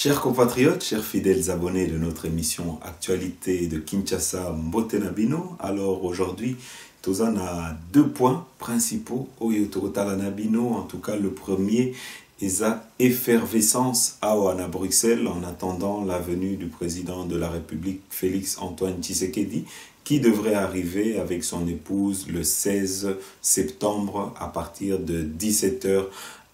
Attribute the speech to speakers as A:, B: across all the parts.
A: Chers compatriotes, chers fidèles abonnés de notre émission Actualité de Kinshasa Mbotenabino, alors aujourd'hui, nous avons deux points principaux au Nabino. En tout cas, le premier est la effervescence à Bruxelles en attendant la venue du président de la République, Félix Antoine Tshisekedi, qui devrait arriver avec son épouse le 16 septembre à partir de 17 h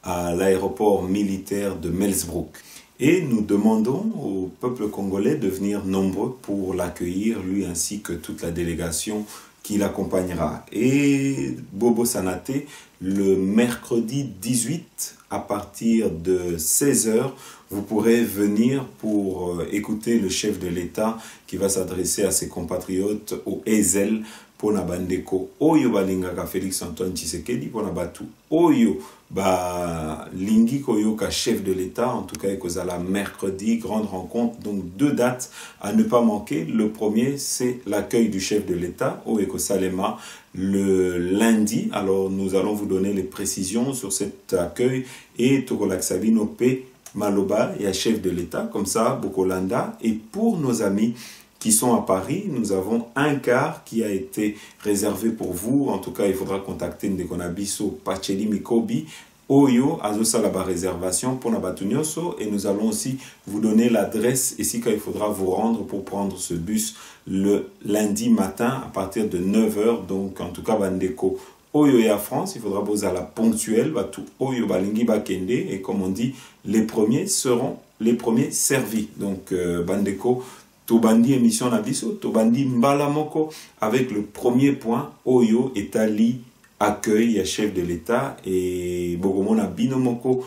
A: à l'aéroport militaire de Melsbroek. Et nous demandons au peuple congolais de venir nombreux pour l'accueillir, lui ainsi que toute la délégation qui l'accompagnera. Et Bobo Sanaté, le mercredi 18, à partir de 16 h, vous pourrez venir pour écouter le chef de l'État qui va s'adresser à ses compatriotes au Ezel pour Nabandeko Oyo Balingaka Félix Antoine Tshisekedi pour Nabatu Oyo ba lingi koyoka chef de l'État, en tout cas ekozala mercredi, grande rencontre, donc deux dates à ne pas manquer. Le premier, c'est l'accueil du chef de l'État au Ekosalema le lundi. Alors nous allons vous donner les précisions sur cet accueil et Tokolak Sabino P. Maloba et à chef de l'État, comme ça, Bokolanda. Et pour nos amis qui sont à Paris, nous avons un quart qui a été réservé pour vous. En tout cas, il faudra contacter Ndekonabiso Pacheli Mikobi Oyo Azosalaba réservation pour Nabatunyoso, et nous allons aussi vous donner l'adresse ici quand il faudra vous rendre pour prendre ce bus le lundi matin à partir de 9 h. Donc en tout cas, Bandeko Oyo et à France, il faudra poser à la ponctuelle, tout Oyo Balingi Bakende, et comme on dit, les premiers seront les premiers servis. Donc Bandeko Tobandi émission Nabiso, Tobandi Mbalamoko, avec le premier point, Oyo Etali accueil à chef de l'État et Bogomona Binomoko,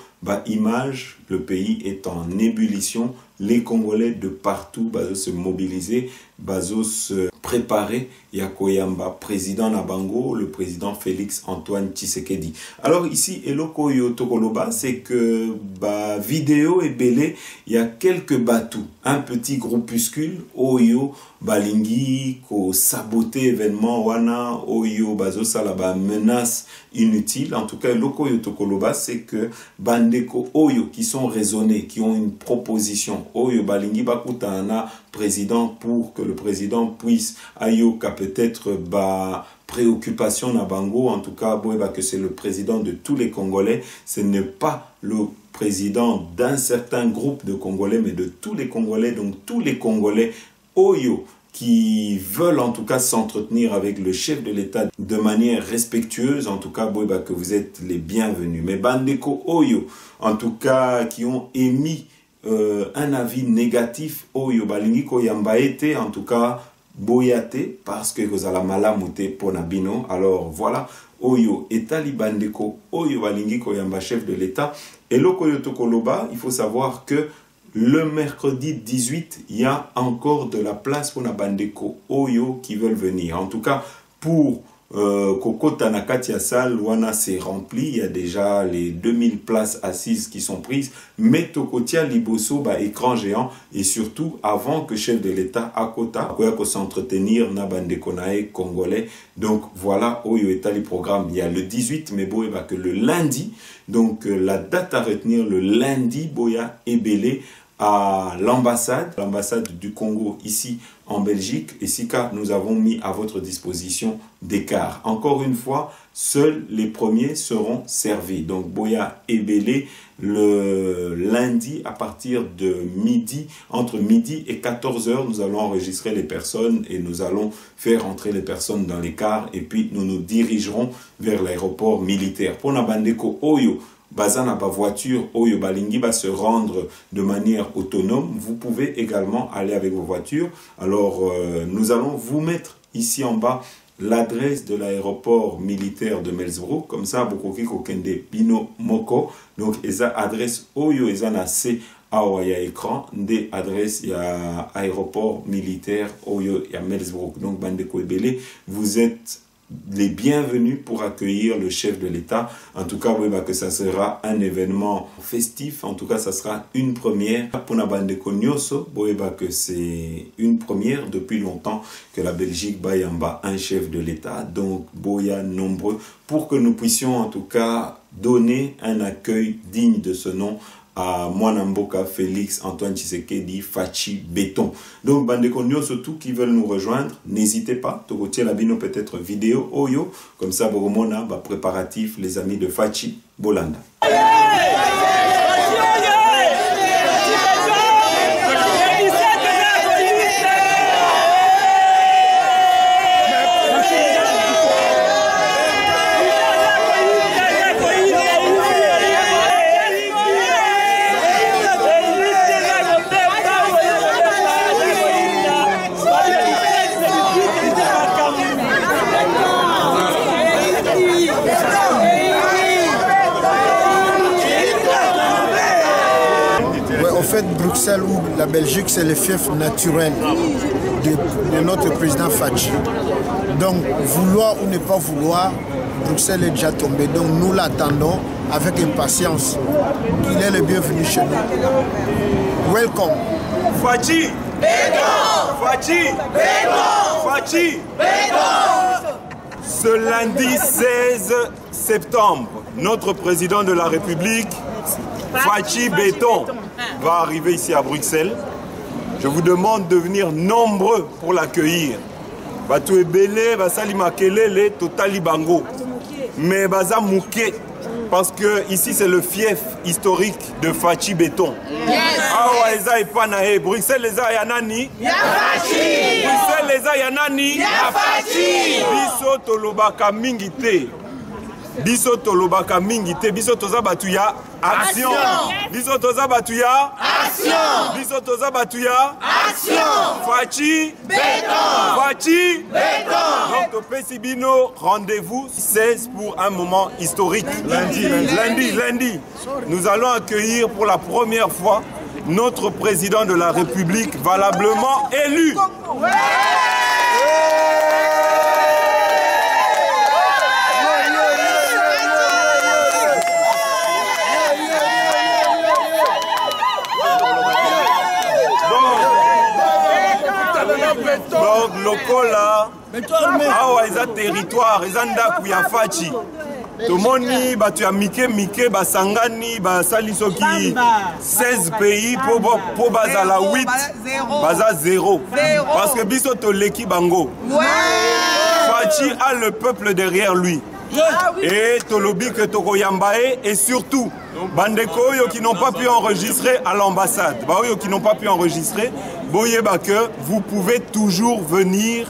A: image, le pays est en ébullition, les Congolais de partout se mobiliser, se préparer, Yakoyamba, président Nabango, le président Félix Antoine Tshisekedi. Alors ici, Eloko Yo Tokoloba, c'est que vidéo et belé, il y a quelques batous, un petit groupuscule, Oyo, Balingi, ko saboté événement, Wana, Oyo, Bazo Salaba, menace inutile. En tout cas, Eloko Yo Tokoloba, c'est que Bandeko Oyo, qui sont raisonnés, qui ont une proposition, Oyo, Balingi, Bakutana, président, pour que le président puisse ayoka peut-être préoccupation Nabango, en tout cas que c'est le président de tous les Congolais, ce n'est pas le président d'un certain groupe de Congolais, mais de tous les Congolais, donc tous les Congolais Oyo qui veulent en tout cas s'entretenir avec le chef de l'État de manière respectueuse, en tout cas que vous êtes les bienvenus. Mais Bandeko Oyo, en tout cas qui ont émis un avis négatif, Oyo Balingi Koyamba été, en tout cas Boyate, parce que vous avez malamute Ponabino. Alors voilà, Oyo Etali Bandeko, Oyo Balingi Koyamba chef de l'État. Et Lokoyo Tokoloba, il faut savoir que le mercredi 18, il y a encore de la place pour Nabandeko Oyo qui veulent venir. En tout cas, pour Koko Tanakati Asal, Wana s'est rempli, il y a déjà les 2000 places assises qui sont prises, mais Tokotia Liboso, écran géant, et surtout avant que chef de l'État Akota, pour s'entretenir, Nabandekonae congolais. Donc voilà, Oyo Etali programme, il y a le 18, mais que le lundi, donc la date à retenir, le lundi, Boya Ebele, à l'ambassade du Congo ici en Belgique, et SICA, nous avons mis à votre disposition des cars. Encore une fois, seuls les premiers seront servis. Donc Boya Ebele, le lundi à partir de midi, entre midi et 14 h, nous allons enregistrer les personnes et nous allons faire entrer les personnes dans les cars, et puis nous nous dirigerons vers l'aéroport militaire. Pour Nabandeko Oyo, Bazana voiture, Oyo Balingi va se rendre de manière autonome. Vous pouvez également aller avec vos voitures. Alors, nous allons vous mettre ici en bas l'adresse de l'aéroport militaire de Melsbroek. Comme ça, Bokoki Kokende Bino Moko. Donc, esa adresse Oyo Ezana C. Awaya écran, des adresses, il y a aéroport militaire Oyo, il y a Melsbroek. Donc, Bandeko Ebele, vous êtes les bienvenus pour accueillir le chef de l'État. En tout cas, que ça sera un événement festif. En tout cas, ça sera une première. Pour Nabandeko Nyoso, que c'est une première depuis longtemps que la Belgique bayamba un chef de l'État. Donc, Boya nombreux pour que nous puissions en tout cas donner un accueil digne de ce nom à Mwanamboka Félix Antoine Tshisekedi Fachi Béton. Donc bandeko surtout qui veulent nous rejoindre, n'hésitez pas, Togotier Labino peut-être vidéo Oyo, comme ça Boromona bah, préparatif les amis de Fachi Bolanda.
B: Bruxelles ou la Belgique, c'est le fief naturel de notre président Fachi. Donc, vouloir ou ne pas vouloir, Bruxelles est déjà tombé. Donc, nous l'attendons avec impatience. Qu'il est le bienvenu chez nous. Welcome.
A: Fachi Béton. Fachi Béton. Fachi Béton. Ce lundi 16 septembre, notre président de la République, Fachi Béton, va arriver ici à Bruxelles. Je vous demande de venir nombreux pour l'accueillir. Batou Ebele, Basali Makelele, Totali Bango. Mais Baza Mouké, parce que ici c'est le fief historique de Fachi Béton. Awa Eza Epanae, Bruxelles les a Yanani. Yafachi! Bruxelles les a Yanani. Yafachi! Biso Tolobaka Mingite. Biso Tolobaka Mingite. Biso Toza Batuya. Action! Biso Toza Batuya. Action! Biso Toza Batuya. Action! Fachi Béton! Fachi Béton! Donc Pesibino, rendez-vous 16 pour un moment historique. Lundi. Nous allons accueillir pour la première fois notre président de la République valablement élu. Donc, lokola, awa eza territoire, eza ndaku ya Fachi. Tomoni, tu as Mike, Basangani, Basali soki 16 pays pour Bazala 8, Baza 0. Parce que biso to leki bango. Fachi a le peuple derrière lui. Et Tolobi que Toko Yambae et surtout Bandeko qui n'ont pas pu enregistrer à l'ambassade. Qui n'ont pas pu enregistrer. Boyeba que vous pouvez toujours venir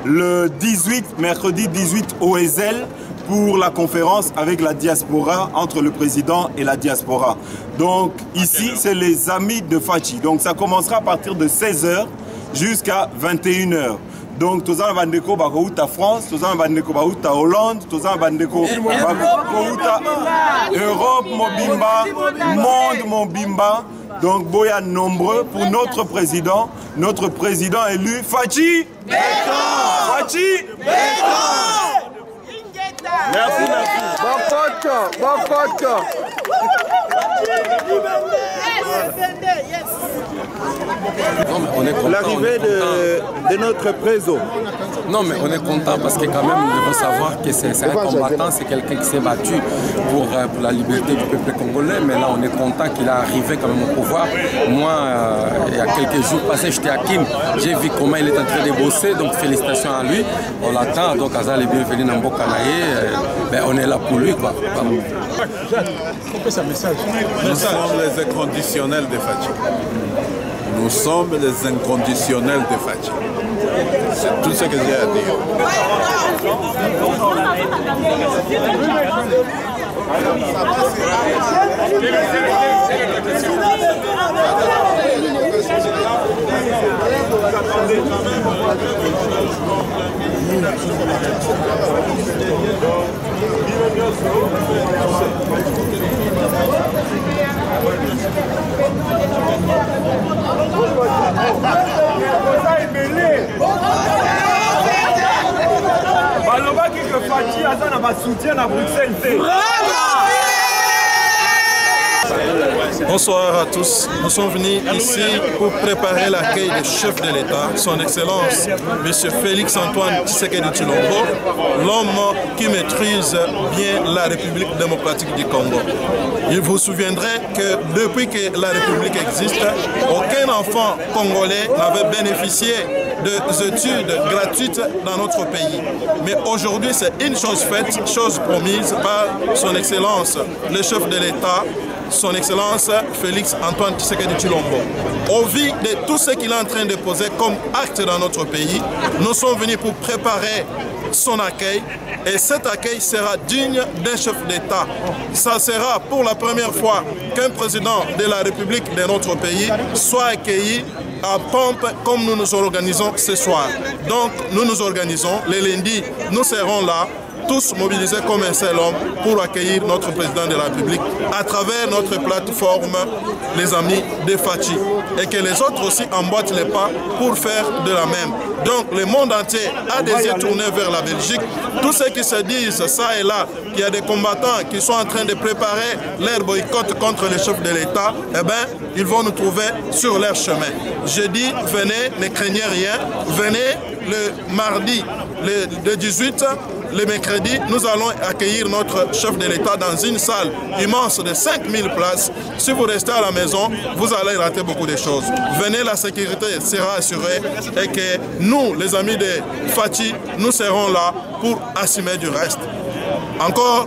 A: le 18, mercredi 18 au Ezel pour la conférence avec la diaspora, entre le président et la diaspora. Donc ici, c'est les amis de Fachi. Donc ça commencera à partir de 16h jusqu'à 21h. Donc, tous les bandeko bakouta France, tous les bandeko bakouta Hollande, tous les bandeko bakouta Europe, Mobimba, monde Mobimba. Donc, boya nombreux pour notre président élu, Fachi Béton. Fachi Béton. Merci.
C: L'arrivée de notre président.
D: Non, mais on est content parce que quand même, nous devons savoir que c'est un combattant, c'est quelqu'un qui s'est battu pour la liberté du peuple congolais. Mais là, on est content qu'il est arrivé quand même au pouvoir. Moi, il y a quelques jours passés, j'étais à Kim. J'ai vu comment il est en train de bosser. Donc, félicitations à lui. On l'attend. Donc, Azal est bienvenu dans Mbokanaye. Ben, on est là pour lui, quoi.
C: Nous sommes les inconditionnels de Fachi. Nous sommes les inconditionnels de Fachi. C'est tout ce que j'ai à dire.
A: Balobaki que Fachi a un soutien à Bruxelles.
E: Bonsoir à tous. Nous sommes venus ici pour préparer l'accueil du chef de l'État, son Excellence M. Félix Antoine Tshisekedi Tshilombo, l'homme qui maîtrise bien la République démocratique du Congo. Il vous souviendrait que depuis que la République existe, aucun enfant congolais n'avait bénéficié des études gratuites dans notre pays. Mais aujourd'hui, c'est une chose faite, chose promise par son Excellence, le chef de l'État, son Excellence Félix Antoine Tshisekedi Tshilombo. Au vu de tout ce qu'il est en train de poser comme acte dans notre pays, nous sommes venus pour préparer son accueil et cet accueil sera digne d'un chef d'État. Ça sera pour la première fois qu'un président de la République de notre pays soit accueilli à pompe comme nous nous organisons ce soir. Donc nous nous organisons, les lundis nous serons là, tous mobilisés comme un seul homme pour accueillir notre président de la République à travers notre plateforme Les Amis de Fachi et que les autres aussi emboîtent les pas pour faire de la même. Donc le monde entier a des yeux tournés vers la Belgique. Tous ceux qui se disent ça et là qu'il y a des combattants qui sont en train de préparer leur boycott contre les chefs de l'État, eh bien ils vont nous trouver sur leur chemin. Je dis venez, ne craignez rien, venez le mardi, le 18, le mercredi, nous allons accueillir notre chef de l'État dans une salle immense de 5000 places. Si vous restez à la maison, vous allez rater beaucoup de choses. Venez, la sécurité sera assurée et que nous, les amis de Fachi, nous serons là pour assumer du reste. Encore,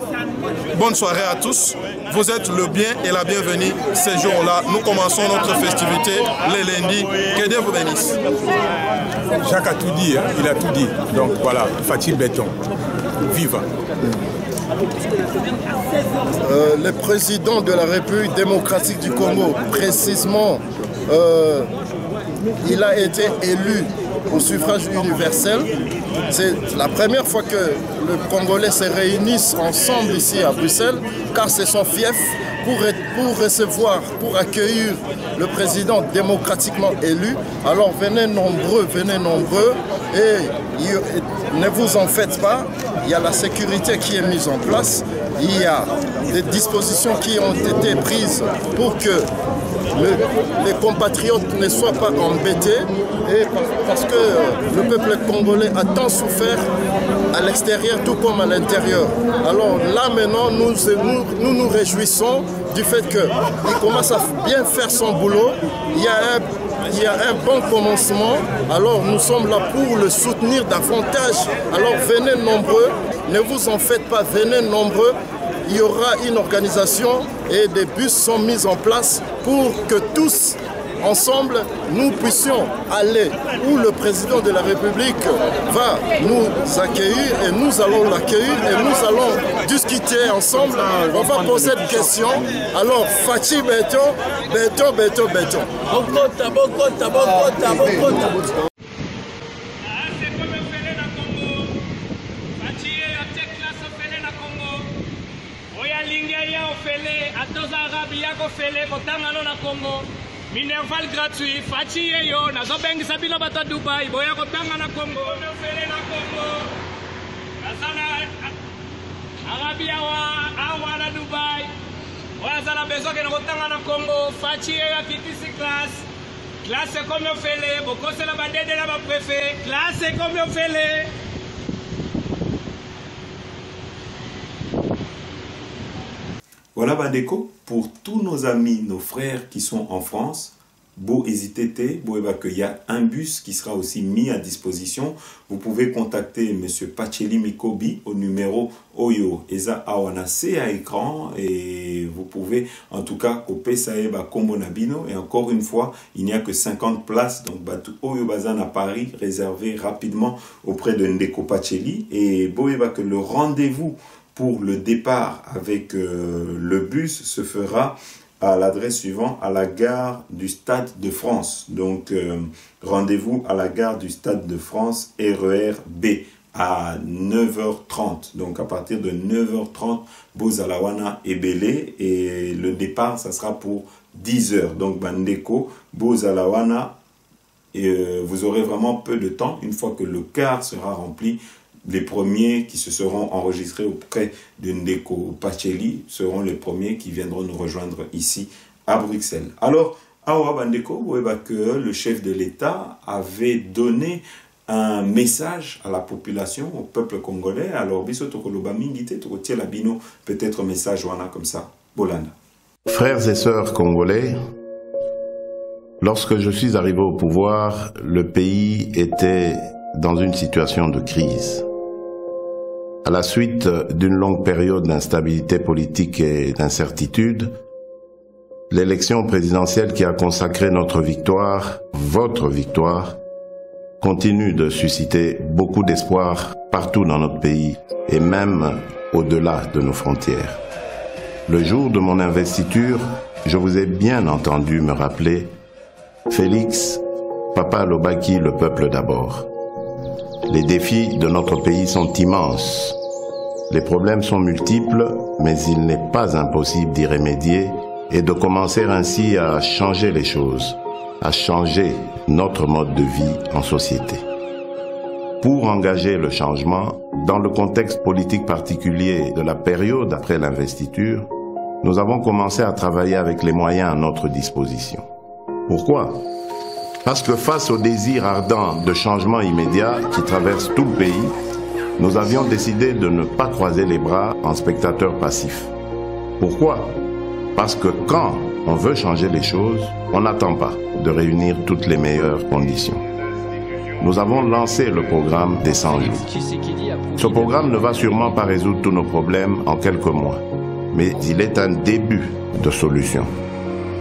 E: bonne soirée à tous. Vous êtes le bien et la bienvenue ces jours-là. Nous commençons notre festivité les lundis. Que Dieu vous bénisse.
F: Jacques a tout dit, hein? Il a tout dit. Donc voilà, Fachi Béton. Viva.
B: Le président de la République démocratique du Congo, précisément, il a été élu au suffrage universel. C'est la première fois que les Congolais se réunissent ensemble ici à Bruxelles, car c'est son fief pour recevoir, pour accueillir le président démocratiquement élu. Alors venez nombreux et ne vous en faites pas, il y a la sécurité qui est mise en place, il y a des dispositions qui ont été prises pour que les compatriotes ne soient pas embêtés, et parce que le peuple congolais a tant souffert à l'extérieur tout comme à l'intérieur. Alors là maintenant, nous nous réjouissons du fait qu'il commence à bien faire son boulot. Il y a un bon commencement, alors nous sommes là pour le soutenir davantage. Alors venez nombreux, ne vous en faites pas, venez nombreux. Il y aura une organisation et des bus sont mis en place pour que tous, ensemble, nous puissions aller où le président de la République va nous accueillir et nous allons l'accueillir et nous allons discuter ensemble. On va poser des questions. Alors, Fachi Béton, Béton, Béton, Béton. Bokota, Bokota, Bokota, Bokota.
G: Minerval gratuit, Fachi yo, nazo bengi sabino bata Dubai, boya kotanga na Congo, ofele na Congo. Nasana Arabia wa na Dubai. Oya zana besoke na kotanga na Congo, Fachi yo akitisi classe comme ofele, bokose la badede na ba préfet, classe comme ofele.
A: Voilà Bandeko, pour tous nos amis, nos frères qui sont en France, beau hésiter, il y a un bus qui sera aussi mis à disposition. Vous pouvez contacter M. Pacheli Mikobi au numéro Oyo Eza Awanase à écran et vous pouvez en tout cas couper Saeba Kombo Nabino. Et encore une fois, il n'y a que 50 places, donc Oyo Bazan à Paris, réservé rapidement auprès de Ndeko Pacheli. Et Boeba que le rendez-vous pour le départ avec le bus se fera à l'adresse suivante, à la gare du Stade de France. Donc, rendez-vous à la gare du Stade de France, RER B, à 9h30. Donc, à partir de 9h30, Bozalawana et Belé. Et le départ, ça sera pour 10h. Donc, Bandeko, Bozalawana, et vous aurez vraiment peu de temps. Une fois que le car sera rempli, les premiers qui se seront enregistrés auprès de Ndeko Pacheli seront les premiers qui viendront nous rejoindre ici à Bruxelles. Alors, Awa Bandeko, que le chef de l'État avait donné un message à la population, au peuple congolais. Alors, biso tokoloba mingite, tokotie la bino, peut-être un message wana comme ça. Bolanda.
H: Frères et sœurs congolais, lorsque je suis arrivé au pouvoir, le pays était dans une situation de crise. À la suite d'une longue période d'instabilité politique et d'incertitude, l'élection présidentielle qui a consacré notre victoire, votre victoire, continue de susciter beaucoup d'espoir partout dans notre pays et même au-delà de nos frontières. Le jour de mon investiture, je vous ai bien entendu me rappeler « Félix, Papa Lobaki, le peuple d'abord ». Les défis de notre pays sont immenses. Les problèmes sont multiples, mais il n'est pas impossible d'y remédier et de commencer ainsi à changer les choses, à changer notre mode de vie en société. Pour engager le changement, dans le contexte politique particulier de la période après l'investiture, nous avons commencé à travailler avec les moyens à notre disposition. Pourquoi ? Parce que face au désir ardent de changement immédiat qui traverse tout le pays, nous avions décidé de ne pas croiser les bras en spectateurs passifs. Pourquoi ? Parce que quand on veut changer les choses, on n'attend pas de réunir toutes les meilleures conditions. Nous avons lancé le programme des 100 jours. Ce programme ne va sûrement pas résoudre tous nos problèmes en quelques mois, mais il est un début de solution.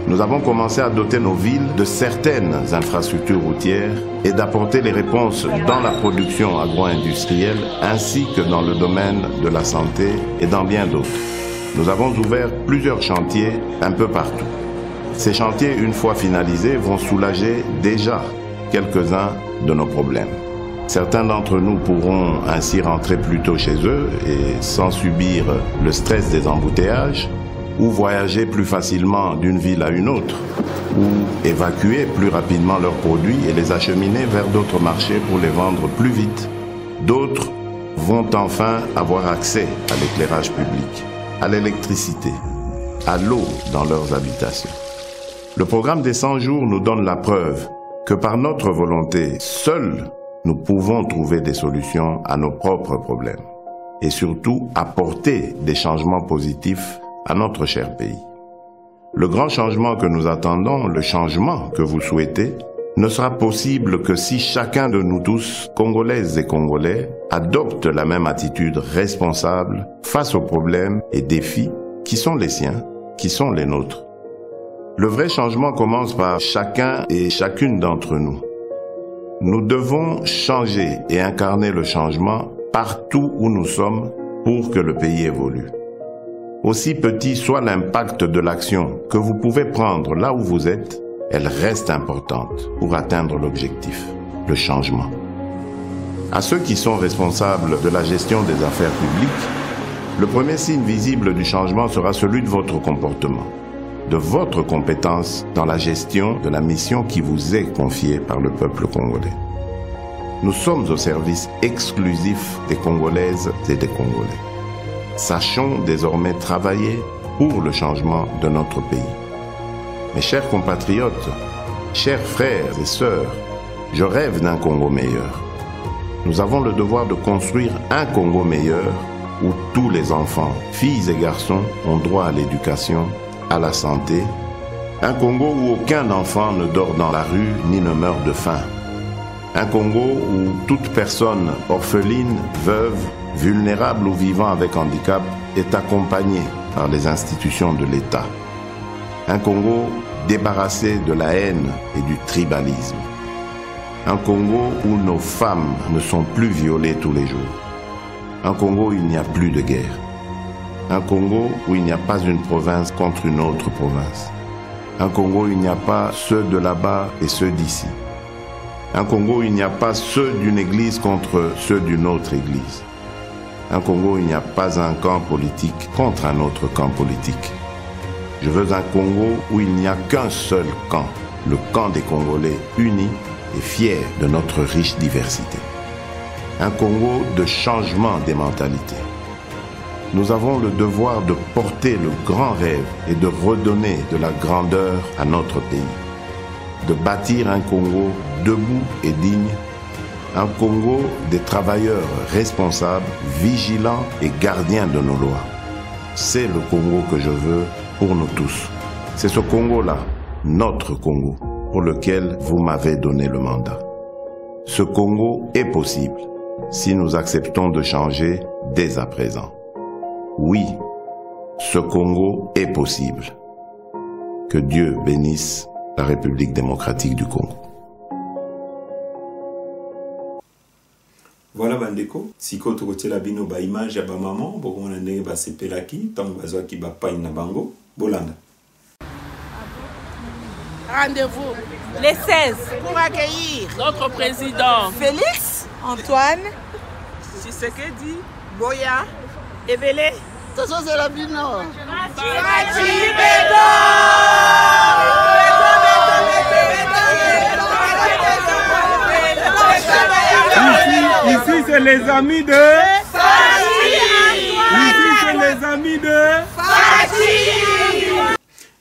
H: Nous avons commencé à doter nos villes de certaines infrastructures routières et d'apporter les réponses dans la production agro-industrielle ainsi que dans le domaine de la santé et dans bien d'autres. Nous avons ouvert plusieurs chantiers un peu partout. Ces chantiers, une fois finalisés, vont soulager déjà quelques-uns de nos problèmes. Certains d'entre nous pourront ainsi rentrer plus tôt chez eux et sans subir le stress des embouteillages, ou voyager plus facilement d'une ville à une autre, ou évacuer plus rapidement leurs produits et les acheminer vers d'autres marchés pour les vendre plus vite. D'autres vont enfin avoir accès à l'éclairage public, à l'électricité, à l'eau dans leurs habitations. Le programme des 100 jours nous donne la preuve que par notre volonté, seuls nous pouvons trouver des solutions à nos propres problèmes et surtout apporter des changements positifs à notre cher pays. Le grand changement que nous attendons, le changement que vous souhaitez, ne sera possible que si chacun de nous tous, Congolaises et Congolais, adopte la même attitude responsable face aux problèmes et défis qui sont les siens, qui sont les nôtres. Le vrai changement commence par chacun et chacune d'entre nous. Nous devons changer et incarner le changement partout où nous sommes pour que le pays évolue. Aussi petit soit l'impact de l'action que vous pouvez prendre là où vous êtes, elle reste importante pour atteindre l'objectif, le changement. À ceux qui sont responsables de la gestion des affaires publiques, le premier signe visible du changement sera celui de votre comportement, de votre compétence dans la gestion de la mission qui vous est confiée par le peuple congolais. Nous sommes au service exclusif des Congolaises et des Congolais. Sachons désormais travailler pour le changement de notre pays. Mes chers compatriotes, chers frères et sœurs, je rêve d'un Congo meilleur. Nous avons le devoir de construire un Congo meilleur où tous les enfants, filles et garçons, ont droit à l'éducation, à la santé. Un Congo où aucun enfant ne dort dans la rue ni ne meurt de faim. Un Congo où toute personne orpheline, veuve, vulnérable ou vivant avec handicap est accompagnée par les institutions de l'État. Un Congo débarrassé de la haine et du tribalisme. Un Congo où nos femmes ne sont plus violées tous les jours. Un Congo où il n'y a plus de guerre. Un Congo où il n'y a pas une province contre une autre province. Un Congo où il n'y a pas ceux de là-bas et ceux d'ici. Un Congo où il n'y a pas ceux d'une église contre ceux d'une autre église. Un Congo où il n'y a pas un camp politique contre un autre camp politique. Je veux un Congo où il n'y a qu'un seul camp, le camp des Congolais unis et fiers de notre riche diversité. un Congo de changement des mentalités. Nous avons le devoir de porter le grand rêve et de redonner de la grandeur à notre pays. De bâtir un Congo debout et digne, un Congo des travailleurs responsables, vigilants et gardiens de nos lois. C'est le Congo que je veux pour nous tous. C'est ce Congo-là, notre Congo, pour lequel vous m'avez donné le mandat. Ce Congo est possible si nous acceptons de changer dès à présent. Oui, ce Congo est possible. Que Dieu bénisse la République démocratique du Congo.
A: Voilà bandeko, siko tokotiela bino ba image ya ba maman, bokomona ndenge basepelaki, tango bazwaki ba pagne na bango, bolanda.
I: Rendez-vous les 16 pour accueillir notre président Félix Antoine Tshisekedi Boya Ebele.
J: Ça c'est la bino.
K: Ici c'est les amis de Ici c'est les amis de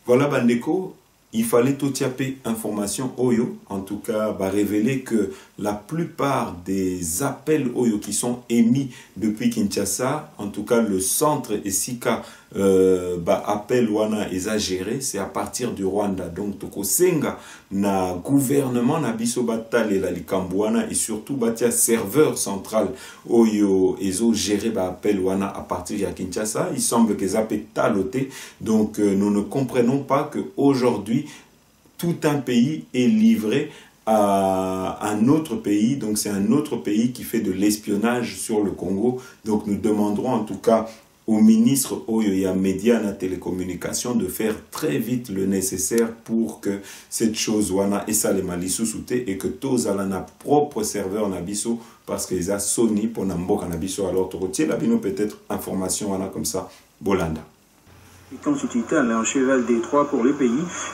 A: Voilà bandeko, il fallait tout tiaper information Oyo, en tout cas va révéler que la plupart des appels Oyo qui sont émis depuis Kinshasa, en tout cas le centre et Sika appel wana exagéré, c'est à partir du Rwanda. Donc toko senga na gouvernement na biso batale la likambwana et surtout batia serveur central Oyo ezo géré ba appel wana à partir de Kinshasa. Il semble que ça peut taloter. Donc nous ne comprenons pas que aujourd'hui tout un pays est livré à un autre pays. Donc c'est un autre pays qui fait de l'espionnage sur le Congo. Donc nous demanderons en tout cas au ministre Oyoya Média na télécommunication de faire très vite le nécessaire pour que cette chose wana et ça les malisou souté et que tous ala na propre serveur na biso parce qu'ils a Sony pour namboka na biso. Alors torotier la bino peut-être information wana comme ça Bolanda.
L: Constitué un cheval d'étroit pour le pays,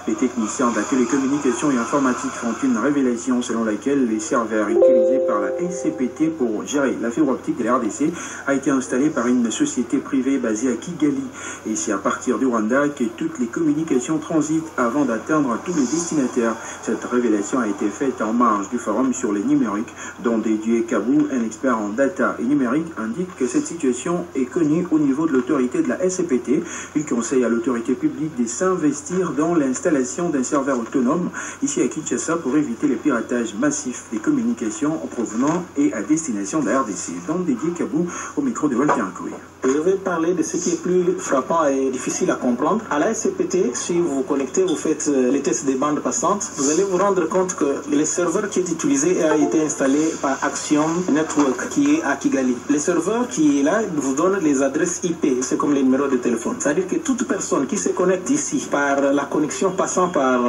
L: les techniciens de la télécommunication et informatique font une révélation selon laquelle les serveurs utilisés par la SCPT pour gérer la fibre optique de la RDC a été installé par une société privée basée à Kigali. Et c'est à partir du Rwanda que toutes les communications transitent avant d'atteindre tous les destinataires. Cette révélation a été faite en marge du forum sur les numériques, dont Dédié Kabou, un expert en data et numérique, indique que cette situation est connue au niveau de l'autorité de la SCPT. Il conseille à l'autorité publique de s'investir dans l'installation d'un serveur autonome ici à Kinshasa pour éviter le piratage massif des communications en provenant et à destination de la RDC. Donc Dédié Kabou au micro de Walter Nkoué.
M: Je vais parler de ce qui est plus frappant et difficile à comprendre. À la SCPT, si vous vous connectez, vous faites les tests des bandes passantes, vous allez vous rendre compte que le serveur qui est utilisé a été installé par Axiom Network qui est à Kigali. Le serveur qui est là vous donne les adresses IP, c'est comme les numéros de téléphone. C'est-à-dire que toute personne qui se connecte ici par la connexion passant par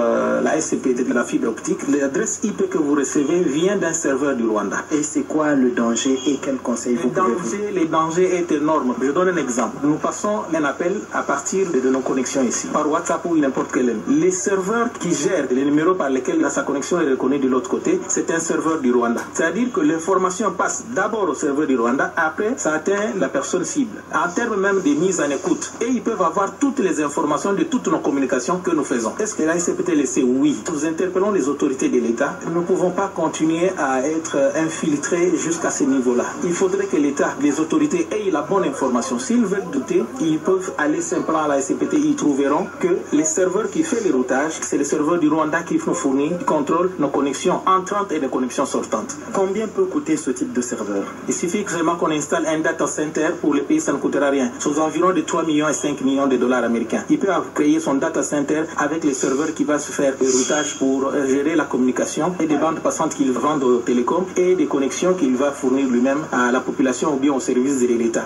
M: la SCPT de la fibre optique, l'adresse IP que vous recevez vient d'un serveur du Rwanda. Et c'est quoi le danger et quel conseil vous pouvez vous... Le danger est énorme. Je donne un exemple. Nous passons un appel à partir de nos connexions ici, par WhatsApp ou n'importe quel. Les serveurs qui gèrent les numéros par lesquels sa connexion est reconnue de l'autre côté, c'est un serveur du Rwanda. C'est-à-dire que l'information passe d'abord au serveur du Rwanda, après ça atteint la personne cible. En termes même de mise en écoute. Et ils peuvent avoir toutes les informations de toutes nos communications que nous faisons. Est-ce que la SCPT le sait? Oui. Nous interpellons les autorités de l'État. Nous ne pouvons pas continuer à être infiltrés jusqu'à ce niveau-là. Il faudrait que l'État, les autorités aient la bonne information. S'ils veulent douter, ils peuvent aller simplement à la SCPT. Ils trouveront que les serveurs qui font les routages, c'est les serveurs du Rwanda qui nous fournissent, qui contrôlent nos connexions entrantes et les connexions sortantes. Combien peut coûter ce type de serveur? Il suffit vraiment qu'on installe un data center pour le pays, ça ne coûtera rien. C'est aux environs de 3 millions et 5 millions de dollars américains. Il peut créer son data center avec les serveurs qui va se faire le routage pour gérer la communication et des bandes passantes qu'il vend aux télécoms et des connexions qu'il va fournir lui-même à la population ou bien au service de l'État.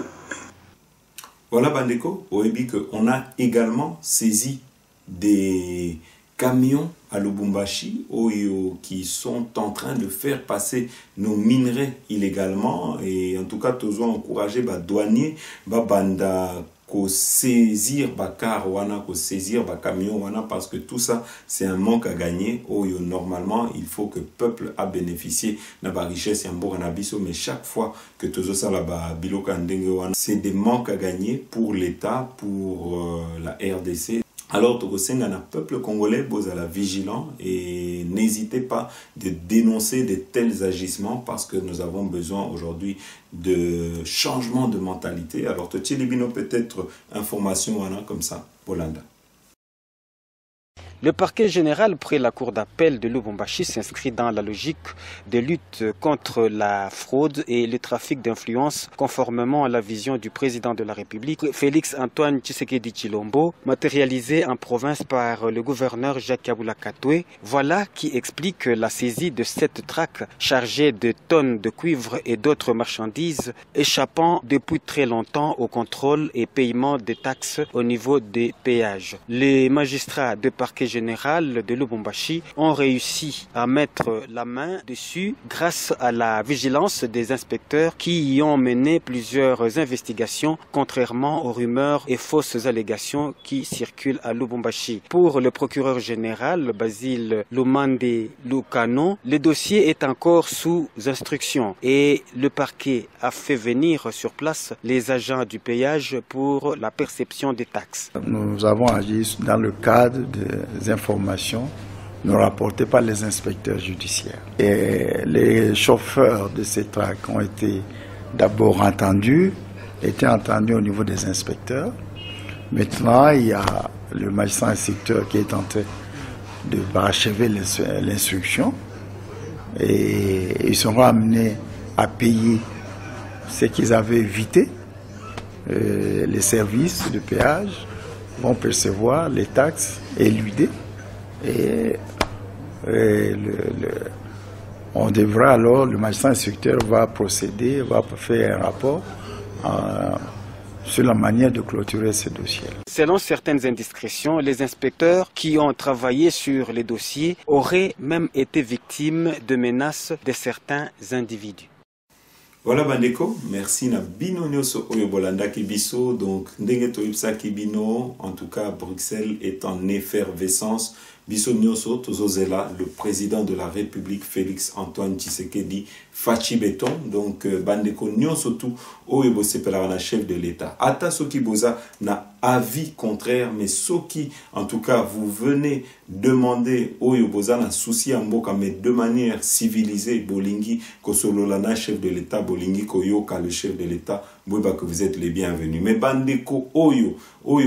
A: Voilà Bandeko, au Ebi qu'on a également saisi des camions à Lubumbashi qui sont en train de faire passer nos minerais illégalement et en tout cas tous ont encouragé les douaniers banda qu'au saisir bakar wana, qu'au saisir camion wana, parce que tout ça c'est un manque à gagner. Normalement il faut que le peuple a bénéficié de la richesse mais chaque fois que tout ça c'est des manques à gagner pour l'État, pour la RDC. Alors, Togosenga, un peuple congolais, vous à la vigilant et n'hésitez pas de dénoncer de tels agissements parce que nous avons besoin aujourd'hui de changement de mentalité. Alors, Tchilibino, peut-être information comme ça, Bolanda.
N: Le parquet général près la cour d'appel de Lubumbashi s'inscrit dans la logique de lutte contre la fraude et le trafic d'influence conformément à la vision du président de la République, Félix Antoine Tshisekedi Tshilombo, matérialisée en province par le gouverneur Jacques Kabula Katoué. Voilà qui explique la saisie de 7 tracts chargés de tonnes de cuivre et d'autres marchandises échappant depuis très longtemps au contrôle et paiement des taxes au niveau des péages. Les magistrats de parquet général de Lubumbashi ont réussi à mettre la main dessus grâce à la vigilance des inspecteurs qui y ont mené plusieurs investigations contrairement aux rumeurs et fausses allégations qui circulent à Lubumbashi. Pour le procureur général Basile Lumande Lukano, le dossier est encore sous instruction et le parquet a fait venir sur place les agents du péage pour la perception des taxes.
O: Nous avons agi dans le cadre des informations nous rapportées par les inspecteurs judiciaires. Et les chauffeurs de ces tracts ont été d'abord entendus au niveau des inspecteurs. Maintenant, il y a le magistrat inspecteur qui est en train de parachever l'instruction et ils seront amenés à payer ce qu'ils avaient évité. Les services de péage vont percevoir les taxes éludées et on devra alors, le magistrat instructeur va procéder, va faire un rapport sur la manière de clôturer ce dossier.
N: Selon certaines indiscrétions, les inspecteurs qui ont travaillé sur les dossiers auraient même été victimes de menaces de certains individus.
A: Voilà Bandeko, merci na bino nyoso oyo bolanda kibiso. Donc ndenge toyipsa kibino, en tout cas Bruxelles est en effervescence. Biso nyoso tozozela le président de la République Félix Antoine Tshisekedi faci béton. Donc Bandeko nyoso tout oyo bosepela na chef de l'État. Ata soki boza na avis contraire, mais soki en tout cas vous venez demander oyo boza na souci en mboka, mais de manière civilisée, bolingi kosololana chef de l'État, bolingi koyoka le chef de l'État, boiba que vous êtes les bienvenus. Mais Bandeko oyo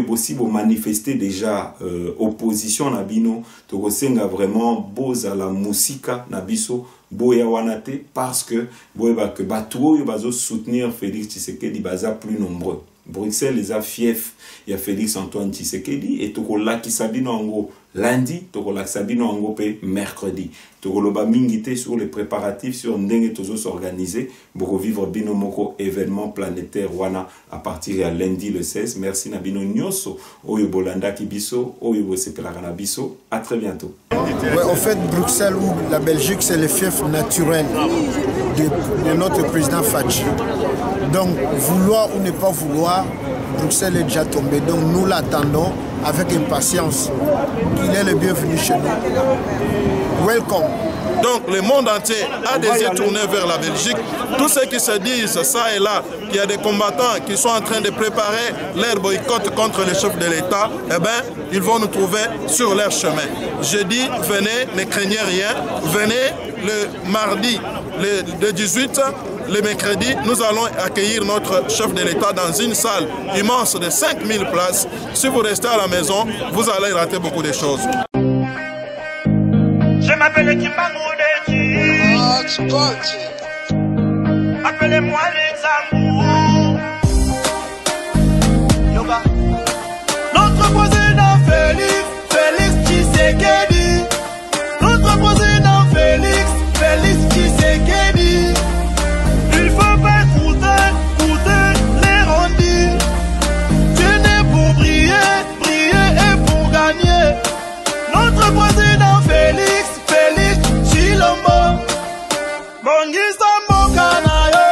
A: bosi bo manifester déjà opposition na bino, tokosenga vraiment boza la musika na biso boya wanate, parce que boiba que batu oyo bazo soutenir Félix Tshisekedi baza plus nombreux. Bruxelles les a fief, il y a Félix Antoine Tshisekedi et tokola ki sabino ango lundi, tokola ki sabino ango pe mercredi. Tokoloba mingite sur les préparatifs, sur ndenge tozo s'organiser pour vivre bino moko événement planétaire wana à partir de lundi le 16. Merci na bino nyoso oyo bolanda kibiso oyo bosepelaka na biso. À très bientôt.
B: Ouais, en fait, Bruxelles ou la Belgique, c'est le fief naturel de notre président Fachi. Donc, vouloir ou ne pas vouloir, Bruxelles est déjà tombé. Donc, nous l'attendons avec impatience. Qu'il est le bienvenu chez nous. Welcome.
E: Donc le monde entier a des yeux tournés vers la Belgique. Tous ceux qui se disent ça et là, qu'il y a des combattants qui sont en train de préparer leur boycott contre les chefs de l'État, eh bien, ils vont nous trouver sur leur chemin. Je dis, venez, ne craignez rien. Venez le mardi, le 18, le mercredi, nous allons accueillir notre chef de l'État dans une salle immense de 5000 places. Si vous restez à la maison, vous allez rater beaucoup de choses.
P: Je m'appelle Kimbango Deji. Appelez-moi les amours. Yoga. Notre président Félix Tshisekedi. Notre président Félix Tshisekedi. Il faut pas écouter les rondis. Dieu n'est pour briller et pour gagner. Notre président Félix Chilombo, Bongisa Mokanayo,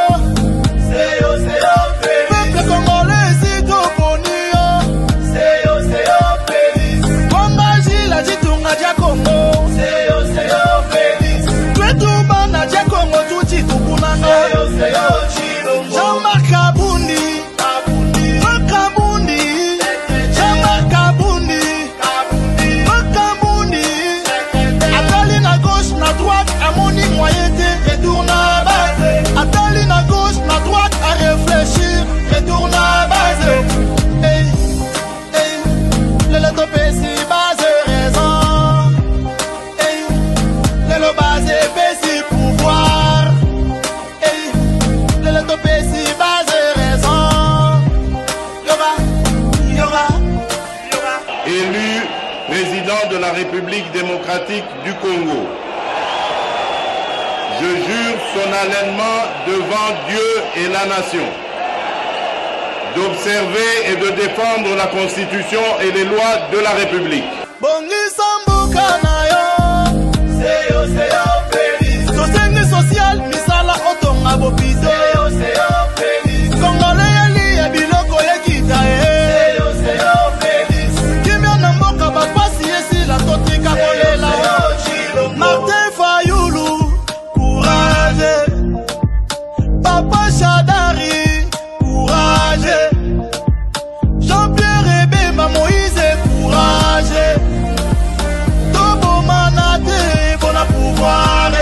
H: Élu président de la République démocratique du Congo, je jure solennellement devant Dieu et la nation d'observer et de défendre la Constitution et les lois de la République.
P: Social, misala otonga bopizo. Congolais ali ya biloko ya kita Kimia na mboka bapasi esi la totika kolela. Martin Fayulu, courage. Papa Chadari, courage. Jean-Pierre Ebemba Moïse, courage. Tobo Manate, bon à pouvoir.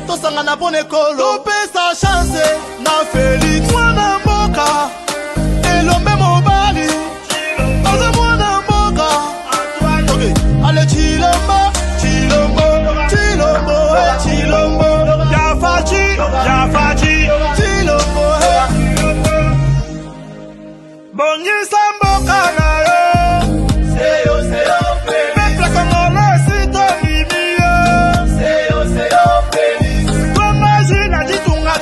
P: Tosanga na bonne école, topé sa chance na Félix mwana mboka elombe mobali oza mwana mboka okay. Ale Chilombo Chilombo Chilombo Chilombo Jafachi Chilombo bongisa mboka na yo seyo peuple congolais sito mimie seyo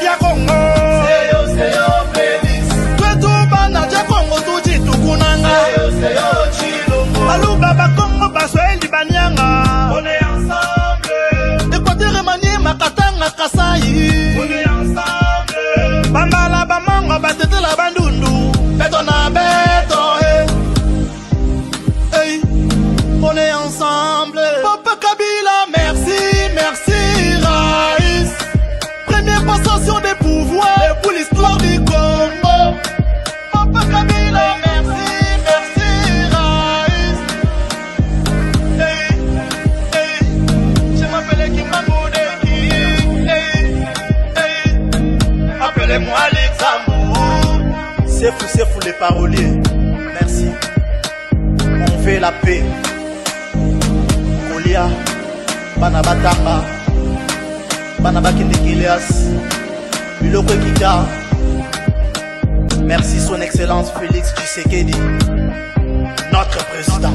P: dia Congo seyo Félix twetu bana dia Congo tuji tukunanga seyo Chilombo aluba ba Congo basweli banyanga on est ensemble Équateur Maniema Katanga Kasai on est ensemble bambala bamango batetela bandundu beto na beto hey on est ensemble Papa Kabila merci Raïs. Passation des pouvoirs pour l'histoire du Congo. Papa Kabila, merci, Raïs. Hey, je m'appelle Kimangou appelez-moi Luxembourg. C'est fou les paroliers. Merci. On fait la paix. Kolia, Banabatamba. Banabaki Ndekilias, Biloko Kita. Merci son excellence Félix Tshisekedi, notre président.